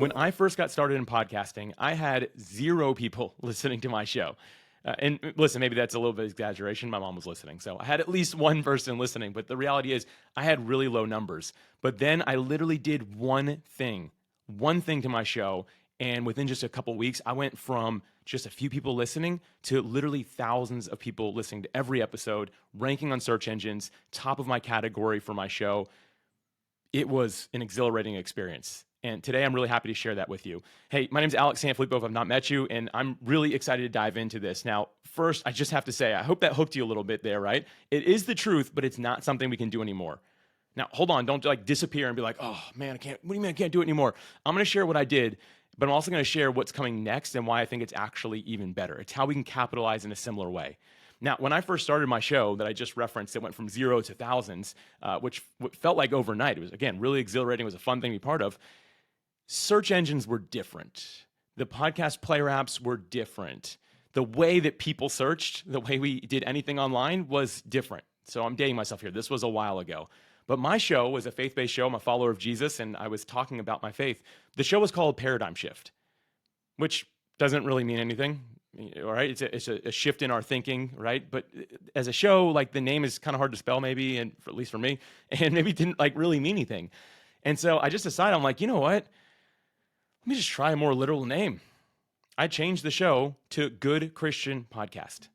When I first got started in podcasting, I had 0 people listening to my show. And listen, maybe that's a little bit of exaggeration. My mom was listening. So I had at least one person listening. But the reality is I had really low numbers. But then I literally did one thing to my show. And within just a couple weeks, I went from just a few people listening to literally thousands of people listening to every episode, ranking on search engines, top of my category for my show. It was an exhilarating experience. And today I'm really happy to share that with you. Hey, my name's Alex Sanfilippo if I've not met you, and I'm really excited to dive into this. Now, first, I just have to say, I hope that hooked you a little bit there, right? It is the truth, but it's not something we can do anymore. Now, hold on, don't like disappear and be like, oh man, what do you mean I can't do it anymore? I'm gonna share what I did, but I'm also gonna share what's coming next and why I think it's actually even better. It's how we can capitalize in a similar way. Now, when I first started my show that I just referenced, it went from 0 to thousands, which felt like overnight. It was, again, really exhilarating. It was a fun thing to be part of. Search engines were different. The podcast player apps were different. The way that people searched, the way we did anything online was different. So I'm dating myself here. This was a while ago. But my show was a faith-based show. I'm a follower of Jesus, and I was talking about my faith. The show was called Paradigm Shift, which doesn't really mean anything. All right, it's a shift in our thinking, right? But as a show, like the name is kind of hard to spell, maybe, and at least for me, and maybe it didn't like really mean anything. And so I just decided, I'm like, you know what? Let me just try a more literal name. I changed the show to Good Christian Podcast.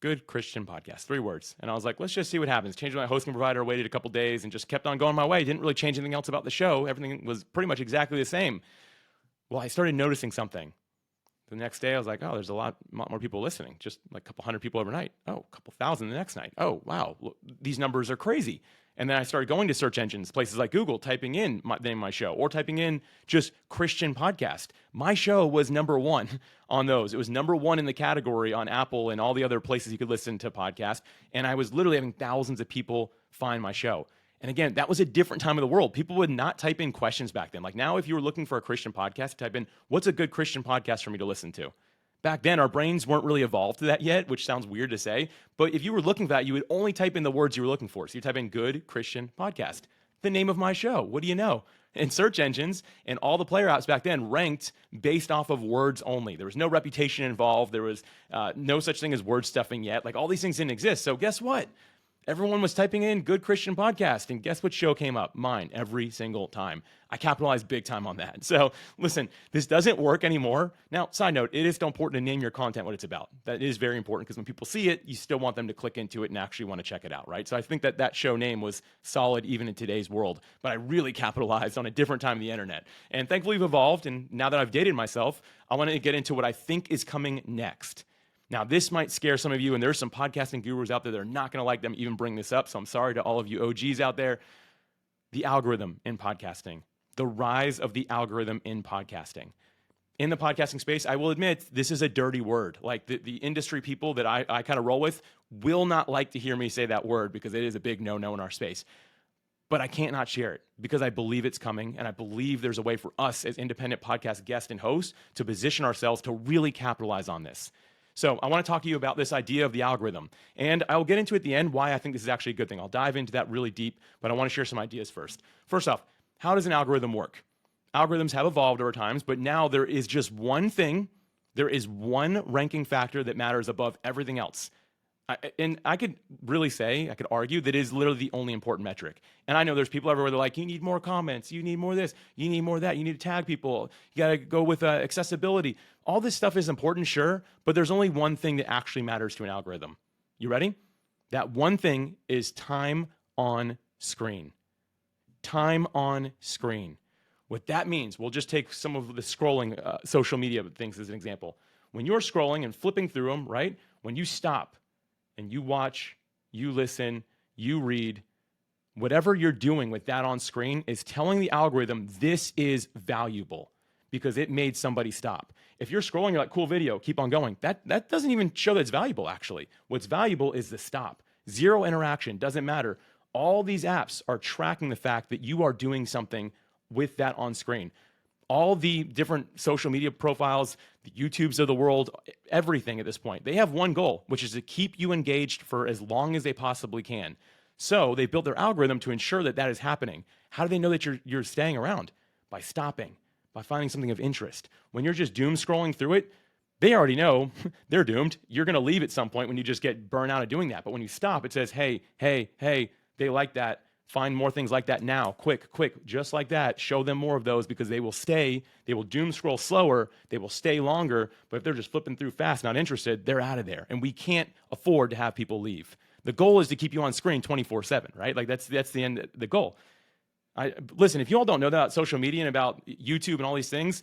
Good Christian Podcast, 3 words. And I was like, let's just see what happens. Changed my hosting provider, waited a couple days, and just kept on going my way. Didn't really change anything else about the show. Everything was pretty much exactly the same. Well, I started noticing something. The next day, I was like, oh, there's a lot more people listening. Just like a couple hundred people overnight. Oh, a couple thousand the next night. Oh, wow, look, these numbers are crazy. And then I started going to search engines, places like Google, typing in the name of my show, or typing in just Christian podcast. My show was number 1 on those. It was number 1 in the category on Apple and all the other places you could listen to podcasts. And I was literally having thousands of people find my show. And again, that was a different time of the world. People would not type in questions back then. Like now, if you were looking for a Christian podcast, type in, what's a good Christian podcast for me to listen to? Back then, our brains weren't really evolved to that yet, which sounds weird to say. But if you were looking for that, you would only type in the words you were looking for. So you type in good Christian podcast, the name of my show. What do you know? And search engines and all the player apps back then ranked based off of words only. There was no reputation involved. There was no such thing as word stuffing yet. Like all these things didn't exist. So guess what? Everyone was typing in good Christian podcast, and guess what show came up? Mine, every single time. I capitalized big time on that. So listen, this doesn't work anymore. Now, side note, it is still important to name your content what it's about. That is very important because when people see it, you still want them to click into it and actually want to check it out, right? So I think that show name was solid even in today's world, but I really capitalized on a different time of the internet. And thankfully we've evolved, and now that I've dated myself, I want to get into what I think is coming next. Now, this might scare some of you, and there's some podcasting gurus out there that are not going to like them even bring this up, so I'm sorry to all of you OGs out there. The algorithm in podcasting, the rise of the algorithm in podcasting. In the podcasting space, I will admit, this is a dirty word. Like the industry people that I kind of roll with will not like to hear me say that word because it is a big no-no in our space. But I can't not share it because I believe it's coming, and I believe there's a way for us as independent podcast guests and hosts to position ourselves to really capitalize on this. So I want to talk to you about this idea of the algorithm, and I'll get into at the end why I think this is actually a good thing. I'll dive into that really deep, but I want to share some ideas first. First off, how does an algorithm work? Algorithms have evolved over times, but now there is just one thing, there is one ranking factor that matters above everything else. And I could really say, I could argue that it is literally the only important metric. And I know there's people everywhere that are like, you need more comments, you need more this, you need more that, you need to tag people, you got to go with accessibility. All this stuff is important, sure, but there's only one thing that actually matters to an algorithm. You ready? That one thing is time on screen. Time on screen. What that means, we'll just take some of the scrolling social media things as an example. When you're scrolling and flipping through them, right? When you stop, and you watch, you listen, you read, whatever you're doing with that on screen is telling the algorithm this is valuable because it made somebody stop. If you're scrolling, you're like, cool video, keep on going. That doesn't even show that it's valuable, actually. What's valuable is the stop. 0 interaction, doesn't matter. All these apps are tracking the fact that you are doing something with that on screen. All the different social media profiles, the YouTubes of the world, everything at this point, they have one goal, which is to keep you engaged for as long as they possibly can. So they built their algorithm to ensure that that is happening. How do they know that you're staying around? By stopping, By finding something of interest. When you're just doom scrolling through it, they already know they're doomed. You're going to leave at some point when you just get burnt out of doing that. But when you stop, it says, hey, they like that. Find more things like that now. Quick, just like that. Show them more of those because they will stay. They will doom scroll slower. They will stay longer. But if they're just flipping through fast, not interested, they're out of there. And we can't afford to have people leave. The goal is to keep you on screen 24/7, right? Like that's the end, the goal. Listen, if you all don't know that about social media and about YouTube and all these things,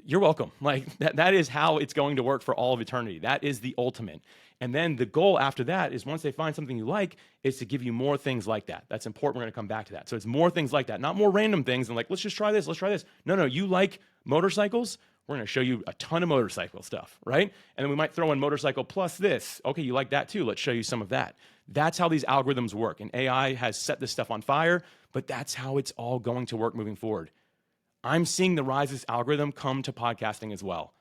you're welcome. Like that is how it's going to work for all of eternity. That is the ultimate. And then the goal after that is once they find something you like, is to give you more things like that. That's important. We're going to come back to that. So it's more things like that, not more random things and like, let's just try this, let's try this. No, you like motorcycles? We're going to show you a ton of motorcycle stuff, right? And then we might throw in motorcycle plus this. Okay, you like that too. Let's show you some of that. That's how these algorithms work. And AI has set this stuff on fire, but that's how it's all going to work moving forward. I'm seeing the rise of this algorithm come to podcasting as well.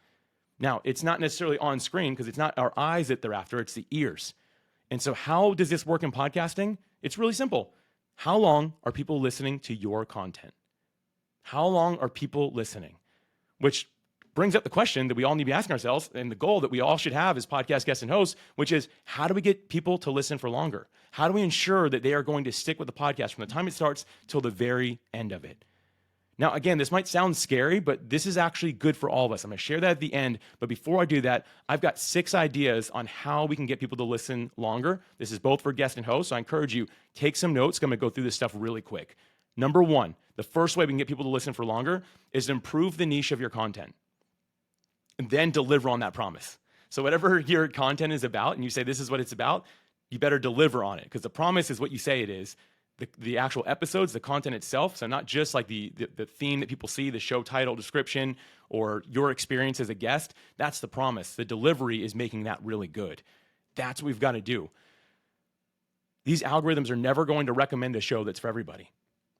Now, it's not necessarily on screen because it's not our eyes that they're after, it's the ears. And so how does this work in podcasting? It's really simple. How long are people listening to your content? How long are people listening? Which brings up the question that we all need to be asking ourselves, and the goal that we all should have as podcast guests and hosts, which is how do we get people to listen for longer? How do we ensure that they are going to stick with the podcast from the time it starts till the very end of it? Now, again, this might sound scary, but this is actually good for all of us. I'm going to share that at the end. But before I do that, I've got 6 ideas on how we can get people to listen longer. This is both for guests and hosts. So I encourage you, take some notes. I'm going to go through this stuff really quick. Number 1, the first way we can get people to listen for longer is to improve the niche of your content and then deliver on that promise. So whatever your content is about and you say this is what it's about, you better deliver on it because the promise is what you say it is. The actual episodes, the content itself, so not just like the theme that people see, the show title, description, or your experience as a guest, that's the promise. The delivery is making that really good. That's what we've got to do. These algorithms are never going to recommend a show that's for everybody.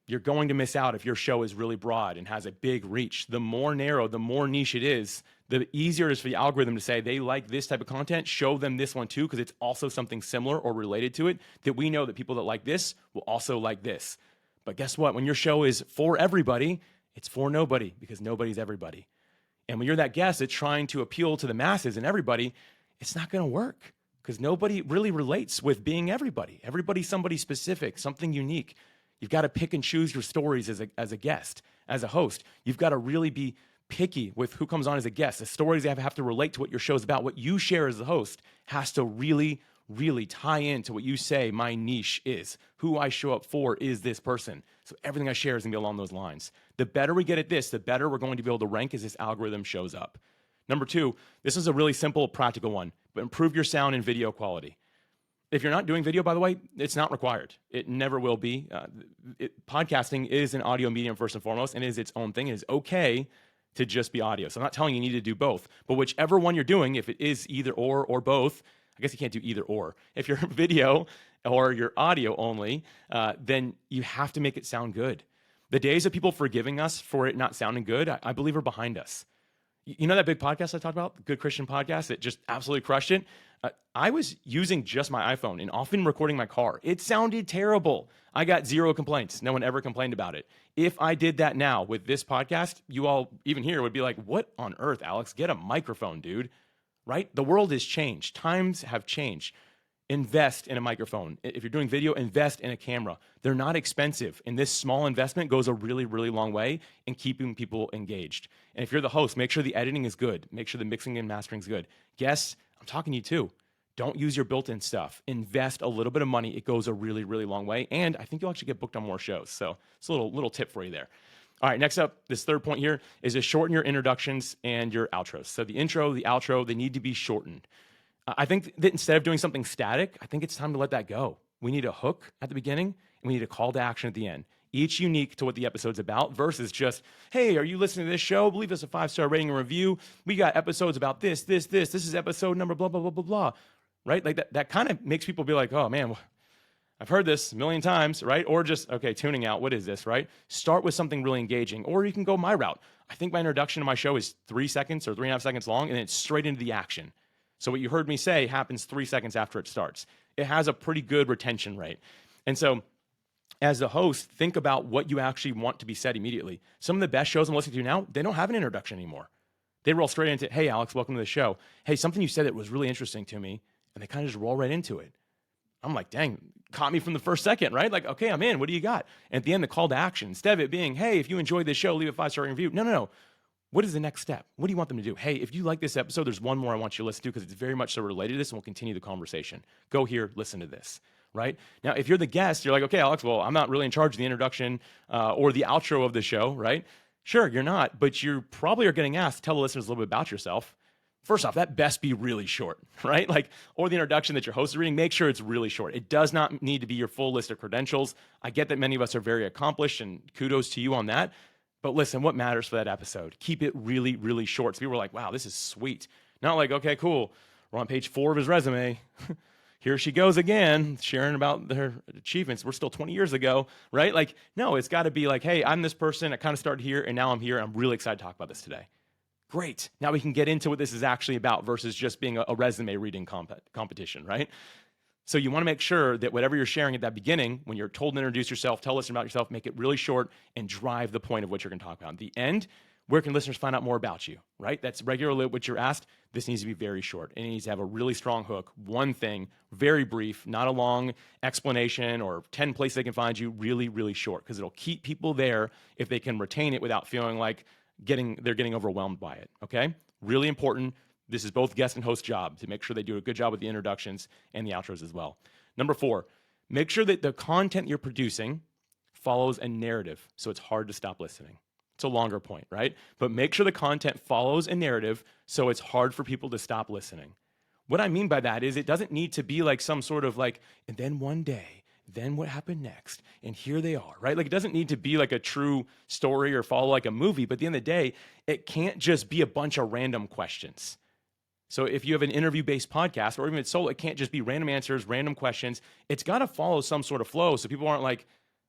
You're going to miss out if your show is really broad and has a big reach. The more narrow, the more niche it is, the easier it is for the algorithm to say they like this type of content, show them this one too, because it's also something similar or related to it that we know that people that like this will also like this. But guess what? When your show is for everybody, it's for nobody because nobody's everybody. And when you're that guest that's trying to appeal to the masses and everybody, it's not going to work because nobody really relates with being everybody. Everybody's somebody specific, something unique. You've got to pick and choose your stories as a guest, as a host. You've got to really be picky with who comes on as a guest. The stories have to relate to what your show's about. What you share as the host has to really, really tie into what you say my niche is. Who I show up for is this person. So everything I share is going to be along those lines. The better we get at this, the better we're going to be able to rank as this algorithm shows up. Number 2, this is a really simple, practical one, but improve your sound and video quality. If you're not doing video, by the way, it's not required. It never will be. Podcasting is an audio medium first and foremost, and is its own thing. It is okay to just be audio. So I'm not telling you need to do both, but whichever one you're doing, if it is either or both, I guess you can't do either or. If you're video or you're audio only, then you have to make it sound good. The days of people forgiving us for it not sounding good, I believe are behind us. You know that big podcast I talked about, the Good Christian Podcast that just absolutely crushed it? I was using just my iPhone and often recording my car. It sounded terrible. I got 0 complaints. No one ever complained about it. If I did that now with this podcast, you all even here would be like, what on earth, Alex? Get a microphone, dude. Right? The world has changed. Times have changed. Invest in a microphone. If you're doing video, invest in a camera. They're not expensive. And this small investment goes a really, really long way in keeping people engaged. And if you're the host, make sure the editing is good. Make sure the mixing and mastering is good. Guests, I'm talking to you too. Don't use your built-in stuff. Invest a little bit of money. It goes a really, really long way. And I think you'll actually get booked on more shows. So it's a little tip for you there. All right, next up, this third point here is to shorten your introductions and your outros. So the intro, the outro, they need to be shortened. I think that instead of doing something static, I think it's time to let that go. We need a hook at the beginning, and we need a call to action at the end. Each unique to what the episode's about versus just, hey, are you listening to this show? Leave us a 5-star rating and review. We got episodes about this. This is episode number blah, blah, blah, blah, blah. Right? Like that kind of makes people be like, oh, man, I've heard this a million times, right? Or just, okay, tuning out. What is this, right? Start with something really engaging. Or you can go my route. I think my introduction to my show is 3 seconds or 3.5 seconds long, and then it's straight into the action. So what you heard me say happens 3 seconds after it starts. It has a pretty good retention rate. And so as a host, think about what you actually want to be said immediately. Some of the best shows I'm listening to now, they don't have an introduction anymore. They roll straight into, hey, Alex, welcome to the show. Hey, something you said that was really interesting to me. And they kind of just roll right into it. I'm like, dang, caught me from the first second, right? Like, okay, I'm in. What do you got? And at the end, the call to action, instead of it being, hey, if you enjoyed this show, leave a 5-star review. No. What is the next step? What do you want them to do? Hey, if you like this episode, there's one more I want you to listen to because it's very much so related to this, and we'll continue the conversation. Go here, listen to this, right? Now, if you're the guest, you're like, okay, Alex, well, I'm not really in charge of the introduction or the outro of the show, right? Sure, you're not, but you probably are getting asked to tell the listeners a little bit about yourself. First off, that best be really short, right? Like, or the introduction that your host is reading, make sure it's really short. It does not need to be your full list of credentials. I get that many of us are very accomplished, and kudos to you on that. But listen, what matters for that episode? Keep it really, really short. So people are like, wow, this is sweet. Not like, okay, cool. We're on page 4 of his resume. Here she goes again, sharing about their achievements. We're still 20 years ago, right? Like, no, it's got to be like, hey, I'm this person. I kind of started here, and now I'm here. I'm really excited to talk about this today. Great. Now we can get into what this is actually about versus just being a resume reading competition, right? So you want to make sure that whatever you're sharing at that beginning, when you're told to introduce yourself, tell listeners about yourself, make it really short and drive the point of what you're going to talk about. At the end, where can listeners find out more about you, right? That's regularly what you're asked. This needs to be very short. It needs to have a really strong hook, one thing, very brief, not a long explanation or 10 places they can find you, really, really short, because it'll keep people there if they can retain it without feeling like they're getting overwhelmed by it, okay? Really important. This is both guest and host job to make sure they do a good job with the introductions and the outros as well. Number 4, make sure that the content you're producing follows a narrative so it's hard to stop listening. It's a longer point, right? But make sure the content follows a narrative so it's hard for people to stop listening. What I mean by that is it doesn't need to be like some sort of like, and then one day, then what happened next? And here they are, right? Like it doesn't need to be like a true story or follow like a movie, but at the end of the day, it can't just be a bunch of random questions. So if you have an interview-based podcast or even it's solo, it can't just be random answers, random questions. It's got to follow some sort of flow so people aren't like,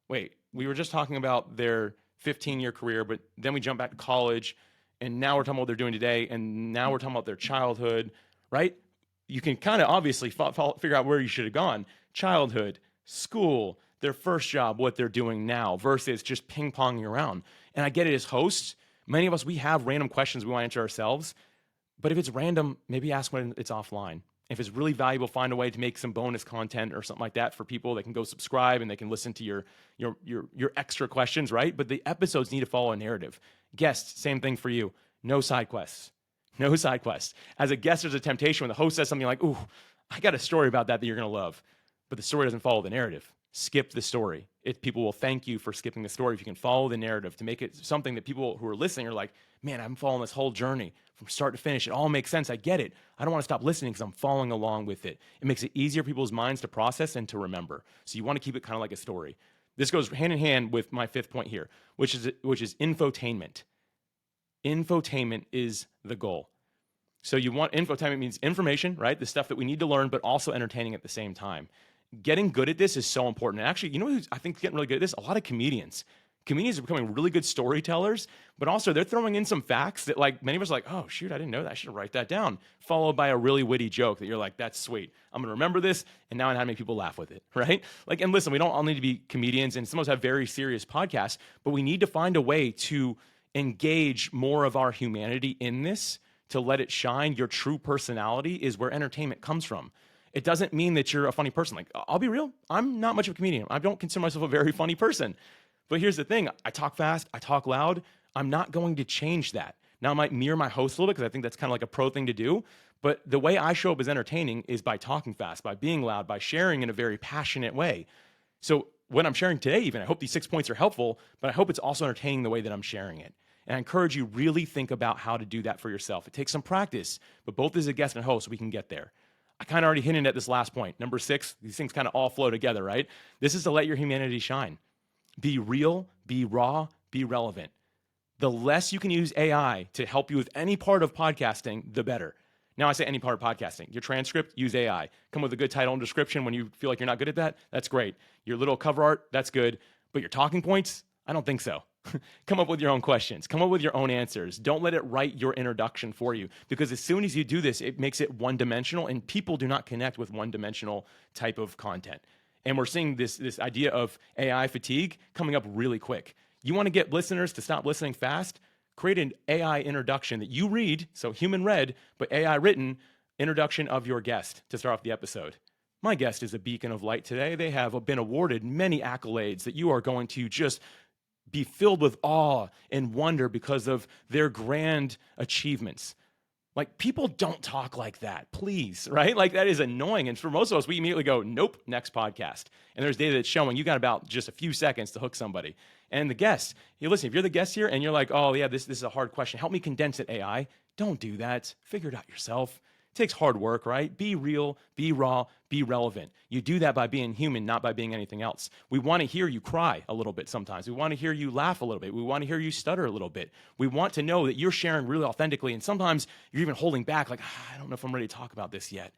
wait, we were just talking about their 15-year career, but then we jump back to college, and now we're talking about what they're doing today, and now we're talking about their childhood, right? You can kind of obviously figure out where you should have gone. Childhood, school, their first job, what they're doing now, versus just ping-ponging around. And I get it as hosts. Many of us, we have random questions we want to answer ourselves. But if it's random, maybe ask when it's offline. If it's really valuable, find a way to make some bonus content or something like that for people. They can go subscribe and they can listen to your extra questions, right? But the episodes need to follow a narrative. Guests, same thing for you. No side quests. No side quests. As a guest, there's a temptation when the host says something like, ooh, I got a story about that you're going to love. But the story doesn't follow the narrative. Skip the story. People will thank you for skipping the story if you can follow the narrative to make it something that people who are listening are like, man, I'm following this whole journey from start to finish. It all makes sense. I get it. I don't want to stop listening because I'm following along with it. It makes it easier for people's minds to process and to remember. So you want to keep it kind of like a story. This goes hand in hand with my 5th point here, which is infotainment. Infotainment is the goal. So you want infotainment means information, right? The stuff that we need to learn, but also entertaining at the same time. Getting good at this is so important. And actually, you know who's I think getting really good at this? A lot of comedians. Comedians are becoming really good storytellers, but also they're throwing in some facts that like many of us are like, oh shoot, I didn't know that. I should write that down. Followed by a really witty joke that you're like, that's sweet. I'm gonna remember this, and now I know how to make people laugh with it, right? Like, and listen, we don't all need to be comedians, and some of us have very serious podcasts, but we need to find a way to engage more of our humanity in this, to let it shine. Your true personality is where entertainment comes from. It doesn't mean that you're a funny person. Like, I'll be real, I'm not much of a comedian. I don't consider myself a very funny person. But here's the thing, I talk fast, I talk loud. I'm not going to change that. Now I might mirror my host a little bit because I think that's kind of like a pro thing to do. But the way I show up as entertaining is by talking fast, by being loud, by sharing in a very passionate way. So what I'm sharing today, even, I hope these 6 points are helpful, but I hope it's also entertaining the way that I'm sharing it. And I encourage you really think about how to do that for yourself. It takes some practice, but both as a guest and host, we can get there. I kind of already hinted at this last point. Number 6, these things kind of all flow together, right? This is to let your humanity shine. Be real, be raw, be relevant. The less you can use AI to help you with any part of podcasting, the better. Now I say any part of podcasting. Your transcript, use AI. Come with a good title and description when you feel like you're not good at that. That's great. Your little cover art, that's good. But your talking points, I don't think so. Come up with your own questions. Come up with your own answers. Don't let it write your introduction for you, because as soon as you do this, it makes it one-dimensional, and people do not connect with one-dimensional type of content. And we're seeing this idea of AI fatigue coming up really quick. You want to get listeners to stop listening fast? Create an AI introduction that you read, so human read, but AI written introduction of your guest to start off the episode. My guest is a beacon of light today. They have been awarded many accolades that you are going to just be filled with awe and wonder because of their grand achievements. Like, people don't talk like that, please, right? Like, that is annoying. And for most of us, we immediately go, nope, next podcast. And there's data that's showing you got about just a few seconds to hook somebody. And the guest, listen, if you're the guest here and you're like, oh yeah, this is a hard question, help me condense it, AI. Don't do that. Figure it out yourself. It takes hard work, right? Be real, be raw, be relevant. You do that by being human, not by being anything else. We want to hear you cry a little bit sometimes. We want to hear you laugh a little bit. We want to hear you stutter a little bit. We want to know that you're sharing really authentically, and sometimes you're even holding back, like, I don't know if I'm ready to talk about this yet.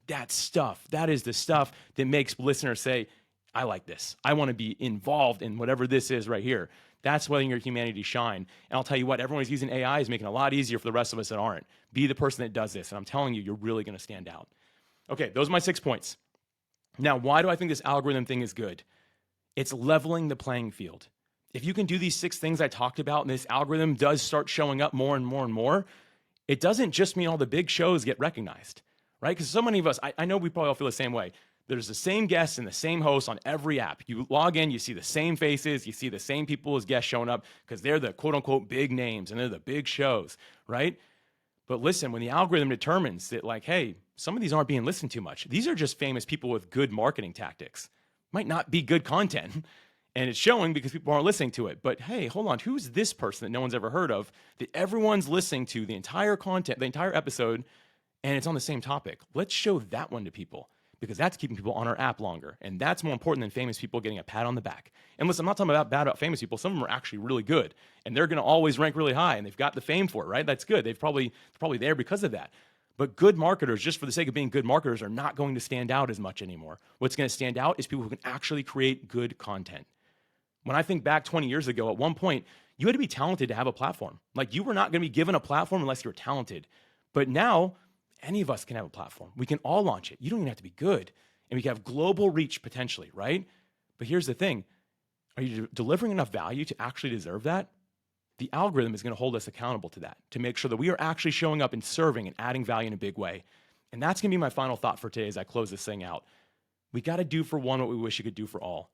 That stuff, that is the stuff that makes listeners say, I like this. I want to be involved in whatever this is right here. That's letting your humanity shine. And I'll tell you what, everyone who's using AI is making it a lot easier for the rest of us that aren't. Be the person that does this, and I'm telling you, you're really going to stand out. Okay, those are my 6 points. Now, why do I think this algorithm thing is good? It's leveling the playing field. If you can do these 6 things I talked about, and this algorithm does start showing up more and more and more, it doesn't just mean all the big shows get recognized, right? Because so many of us, I know we probably all feel the same way. There's the same guests and the same hosts on every app. You log in, you see the same faces, you see the same people as guests showing up because they're the quote unquote big names and they're the big shows, right? But listen, when the algorithm determines that, like, hey, some of these aren't being listened to much, these are just famous people with good marketing tactics. Might not be good content, and it's showing because people aren't listening to it. But hey, hold on, who's this person that no one's ever heard of that everyone's listening to the entire content, the entire episode, and it's on the same topic? Let's show that one to people, because that's keeping people on our app longer. And that's more important than famous people getting a pat on the back. And listen, I'm not talking about bad about famous people. Some of them are actually really good, and they're going to always rank really high, and they've got the fame for it, right? That's good. They're probably there because of that. But good marketers, just for the sake of being good marketers, are not going to stand out as much anymore. What's going to stand out is people who can actually create good content. When I think back 20 years ago, at one point, you had to be talented to have a platform. Like, you were not going to be given a platform unless you were talented. But now, any of us can have a platform. We can all launch it. You don't even have to be good. And we can have global reach potentially, right? But here's the thing. Are you delivering enough value to actually deserve that? The algorithm is going to hold us accountable to that, to make sure that we are actually showing up and serving and adding value in a big way. And that's going to be my final thought for today as I close this thing out. We got to do for one what we wish we could do for all.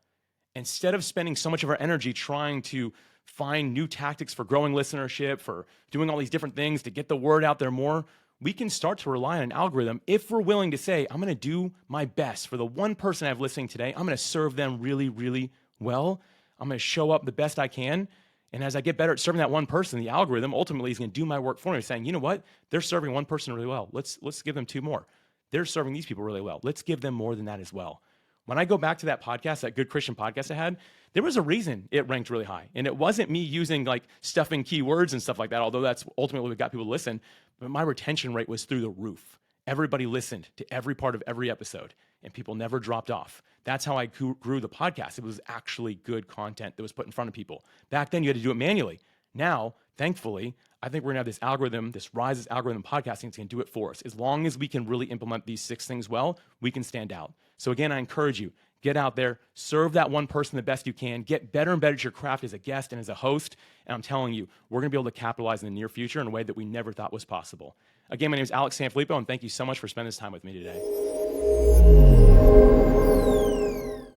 Instead of spending so much of our energy trying to find new tactics for growing listenership, for doing all these different things to get the word out there more, we can start to rely on an algorithm if we're willing to say, I'm going to do my best for the one person I have listening today. I'm going to serve them really, really well. I'm going to show up the best I can. And as I get better at serving that one person, the algorithm ultimately is going to do my work for me, saying, you know what? They're serving one person really well. Let's give them 2 more. They're serving these people really well. Let's give them more than that as well. When I go back to that podcast, that Good Christian podcast I had, there was a reason it ranked really high. And it wasn't me using like stuffing keywords and stuff like that, although that's ultimately what got people to listen. But my retention rate was through the roof. Everybody listened to every part of every episode, and people never dropped off. That's how I grew the podcast. It was actually good content that was put in front of people. Back then, you had to do it manually. Now, thankfully, I think we're going to have this algorithm, this Rise's algorithm podcasting is going to do it for us. As long as we can really implement these 6 things well, we can stand out. So again, I encourage you, get out there, serve that one person the best you can, get better and better at your craft as a guest and as a host. And I'm telling you, we're going to be able to capitalize in the near future in a way that we never thought was possible. Again, my name is Alex Sanfilippo, and thank you so much for spending this time with me today.